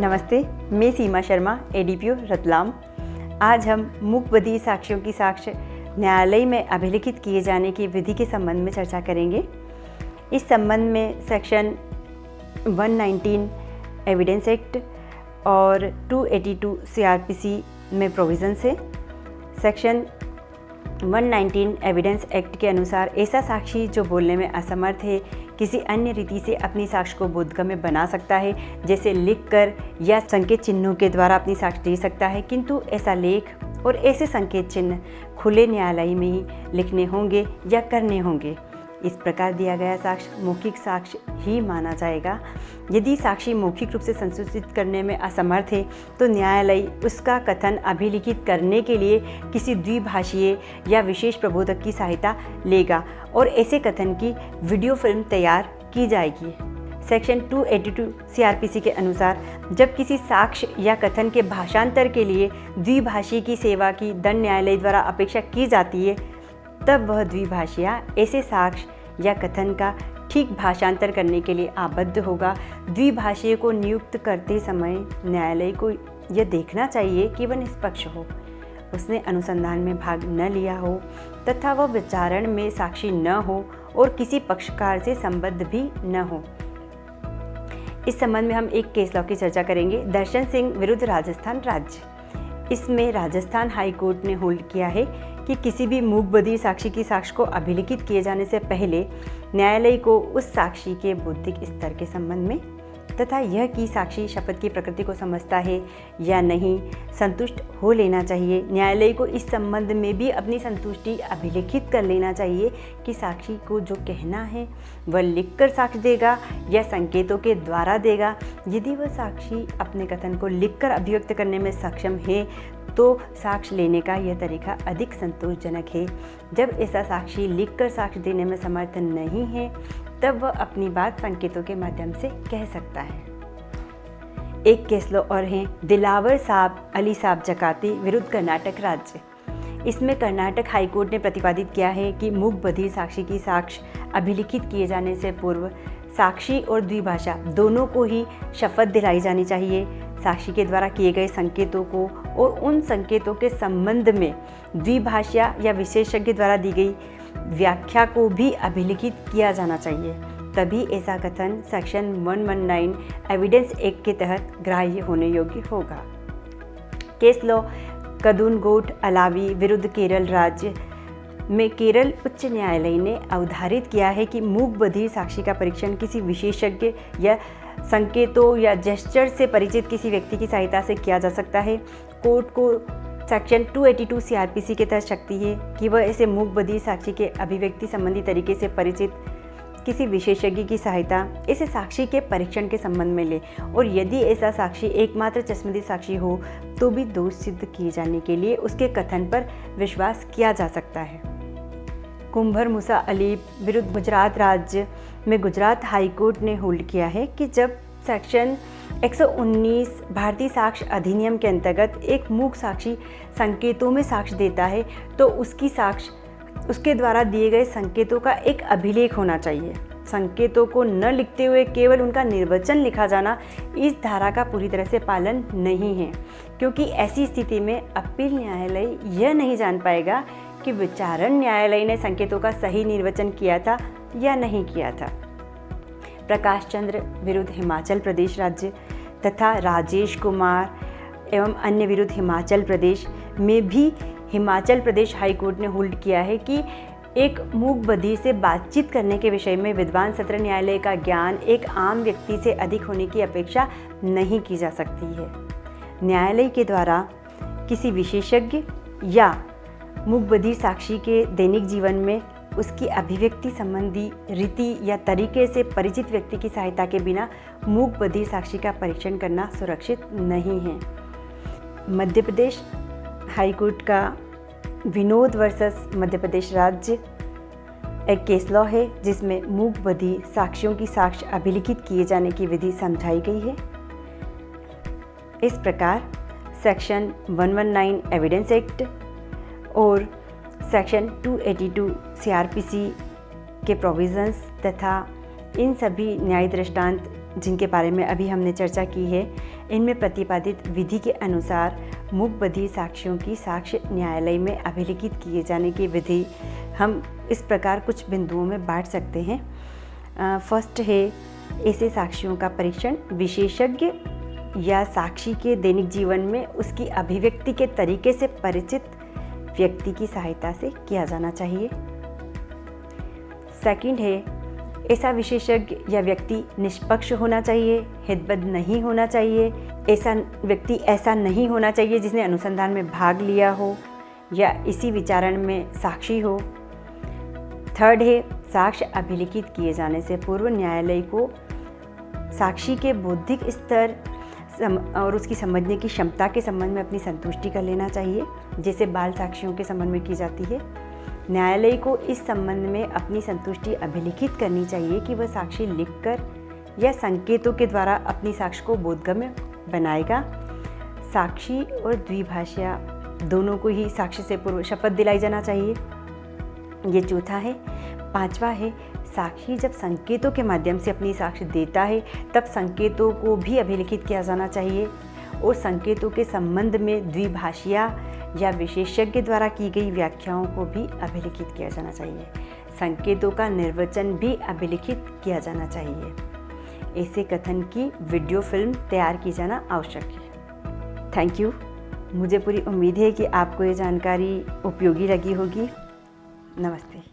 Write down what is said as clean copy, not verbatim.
नमस्ते, मैं सीमा शर्मा, एडीपीओ रतलाम। आज हम मूक बधिर साक्ष्यों की साक्ष्य न्यायालय में अभिलिखित किए जाने की विधि के संबंध में चर्चा करेंगे। इस संबंध में सेक्शन 119 एविडेंस एक्ट और 282 सीआरपीसी में प्रोविजंस है। सेक्शन 119 एविडेंस एक्ट के अनुसार ऐसा साक्षी जो बोलने में असमर्थ है किसी अन्य रीति से अपनी साक्ष्य को बोधगम्य बना सकता है, जैसे लिखकर या संकेत चिन्हों के द्वारा अपनी साक्ष्य दे सकता है, किंतु ऐसा लेख और ऐसे संकेत चिन्ह खुले न्यायालय में ही लिखने होंगे या करने होंगे। इस प्रकार दिया गया साक्ष्य मौखिक साक्ष्य ही माना जाएगा। यदि साक्षी मौखिक रूप से संसूचित करने में असमर्थ है तो न्यायालय उसका कथन अभिलिखित करने के लिए किसी द्विभाषीय या विशेष प्रबोधक की सहायता लेगा और ऐसे कथन की वीडियो फिल्म तैयार की जाएगी। सेक्शन 282 सीआरपीसी के अनुसार जब किसी साक्ष्य या कथन के भाषांतर के लिए द्विभाषी की सेवा की दंड न्यायालय द्वारा अपेक्षा की जाती है, तब वह द्विभाषिया ऐसे साक्ष्य या कथन का ठीक भाषांतर करने के लिए आबद्ध होगा। द्विभाषीय को नियुक्त करते समय न्यायालय को यह देखना चाहिए कि वह निष्पक्ष हो, उसने अनुसंधान में भाग न लिया हो तथा वह विचारण में साक्षी न हो और किसी पक्षकार से संबद्ध भी न हो। इस संबंध में हम एक केस लॉ की चर्चा करेंगे, दर्शन सिंह विरुद्ध राजस्थान राज्य। इसमें राजस्थान हाई कोर्ट ने होल्ड किया है कि किसी भी मूक बधिर साक्षी की साक्ष्य को अभिलिखित किए जाने से पहले न्यायालय को उस साक्षी के बौद्धिक स्तर के संबंध में तथा यह कि साक्षी शपथ की प्रकृति को समझता है या नहीं संतुष्ट हो लेना चाहिए। न्यायालय को इस संबंध में भी अपनी संतुष्टि अभिलिखित कर लेना चाहिए कि साक्षी को जो कहना है वह लिखकर साक्ष्य देगा या संकेतों के द्वारा देगा। यदि वह साक्षी अपने कथन को लिखकर अभिव्यक्त करने में सक्षम है तो साक्ष्य लेने का यह तरीका अधिक संतोषजनक है। जब ऐसा साक्षी लिखकर साक्ष्य देने में समर्थ नहीं है तब वह अपनी बात संकेतों के माध्यम से कह सकता है। एक केस लॉ और है, दिलावर साहब अली साहब जकाती विरुद्ध कर्नाटक राज्य। इसमें कर्नाटक हाईकोर्ट ने प्रतिपादित किया है कि मूक बधिर साक्षी की साक्ष्य अभिलिखित किए जाने से पूर्व साक्षी और द्विभाषा दोनों को ही शपथ दिलाई जानी चाहिए। साक्षी के द्वारा किए गए संकेतों को और उन संकेतों के संबंध में द्विभाषा या विशेषज्ञ द्वारा दी गई व्याख्या को भी अभिलिखित किया जाना चाहिए। तभी ऐसा कथन सेक्शन 119 एविडेंस एक्ट के तहत ग्राह्य होने योग्य होगा। केस लॉ कदुनगोट अलावी विरुद्ध केरल राज्य में केरल उच्च न्यायालय ने अवधारित किया है कि मूक बधिर साक्षी का परीक्षण किसी विशेषज्ञ या संकेतों या जेस्चर से परिचित किसी व्यक्ति की सहायता से किया जा सकता है। कोर्ट को सेक्शन 282 सीआरपीसी के तहत शक्ति है कि वह ऐसे मूक बधिर साक्षी के अभिव्यक्ति संबंधी तरीके से परिचित किसी विशेषज्ञ की सहायता ऐसे साक्षी के परीक्षण के संबंध में ले, और यदि ऐसा साक्षी एकमात्र चश्मदीद साक्षी हो तो भी दोष सिद्ध किए जाने के लिए उसके कथन पर विश्वास किया जा सकता है। कुंभर मूसा अली विरुद्ध गुजरात राज्य में गुजरात हाई कोर्ट ने होल्ड किया है कि जब सेक्शन 119 भारतीय साक्ष्य अधिनियम के अंतर्गत एक मूक साक्षी संकेतों में साक्ष्य देता है तो उसकी साक्ष्य उसके द्वारा दिए गए संकेतों का एक अभिलेख होना चाहिए। संकेतों को न लिखते हुए केवल उनका निर्वचन लिखा जाना इस धारा का पूरी तरह से पालन नहीं है, क्योंकि ऐसी स्थिति में अपील न्यायालय यह नहीं जान पाएगा कि विचारण न्यायालय ने संकेतों का सही निर्वचन किया था या नहीं किया था। प्रकाश चंद्र विरुद्ध हिमाचल प्रदेश राज्य तथा राजेश कुमार एवं अन्य विरुद्ध हिमाचल प्रदेश में भी हिमाचल प्रदेश हाई कोर्ट ने होल्ड किया है कि एक मूक बधिर से बातचीत करने के विषय में विद्वान सत्र न्यायालय का ज्ञान एक आम व्यक्ति से अधिक होने की अपेक्षा नहीं की जा सकती है। न्यायालय के द्वारा किसी विशेषज्ञ या मूक बधिर साक्षी के दैनिक जीवन में उसकी अभिव्यक्ति संबंधी रीति या तरीके से परिचित व्यक्ति की सहायता के बिना मूक बधिर साक्षी का परीक्षण करना सुरक्षित नहीं है। मध्य प्रदेश हाई कोर्ट का विनोद वर्सेस मध्य प्रदेश राज्य एक केस लॉ है जिसमें मूक बधिर साक्षियों की साक्ष्य अभिलिखित किए जाने की विधि समझाई गई है। इस प्रकार सेक्शन 119 एविडेंस एक्ट और सेक्शन 282 सीआरपीसी के प्रोविजंस तथा इन सभी न्याय दृष्टांत जिनके बारे में अभी हमने चर्चा की है, इनमें प्रतिपादित विधि के अनुसार मूक बधिर साक्ष्यों की साक्ष्य न्यायालय में अभिलिखित किए जाने की विधि हम इस प्रकार कुछ बिंदुओं में बांट सकते हैं। फर्स्ट है ऐसे साक्ष्यों का परीक्षण विशेषज्ञ या साक्षी के दैनिक जीवन में उसकी अभिव्यक्ति के तरीके से परिचित व्यक्ति की सहायता से किया जाना चाहिए। सेकंड है ऐसा विशेषज्ञ या व्यक्ति निष्पक्ष होना चाहिए, हितबद्ध नहीं होना चाहिए। ऐसा व्यक्ति ऐसा नहीं होना चाहिए जिसने अनुसंधान में भाग लिया हो या इसी विचारण में साक्षी हो। थर्ड है साक्ष्य अभिलिखित किए जाने से पूर्व न्यायालय को साक्षी के बौद्धिक स्तर और उसकी समझने की क्षमता के संबंध में अपनी संतुष्टि कर लेना चाहिए, जैसे बाल साक्षियों के संबंध में की जाती है। न्यायालय को इस संबंध में अपनी संतुष्टि अभिलिखित करनी चाहिए कि वह साक्षी लिखकर या संकेतों के द्वारा अपनी साक्ष्य को बोधगम्य बनाएगा। साक्षी और द्विभाषिया दोनों को ही साक्ष्य से पूर्व शपथ दिलाई जाना चाहिए। ये चौथा है। पांचवा है साक्षी जब संकेतों के माध्यम से अपनी साक्ष्य देता है तब संकेतों को भी अभिलिखित किया जाना चाहिए और संकेतों के संबंध में द्विभाषिया या विशेषज्ञ द्वारा की गई व्याख्याओं को भी अभिलिखित किया जाना चाहिए। संकेतों का निर्वचन भी अभिलिखित किया जाना चाहिए। ऐसे कथन की वीडियो फिल्म तैयार की जाना आवश्यक है। Thank you. मुझे पूरी उम्मीद है कि आपको ये जानकारी उपयोगी लगी होगी। नमस्ते।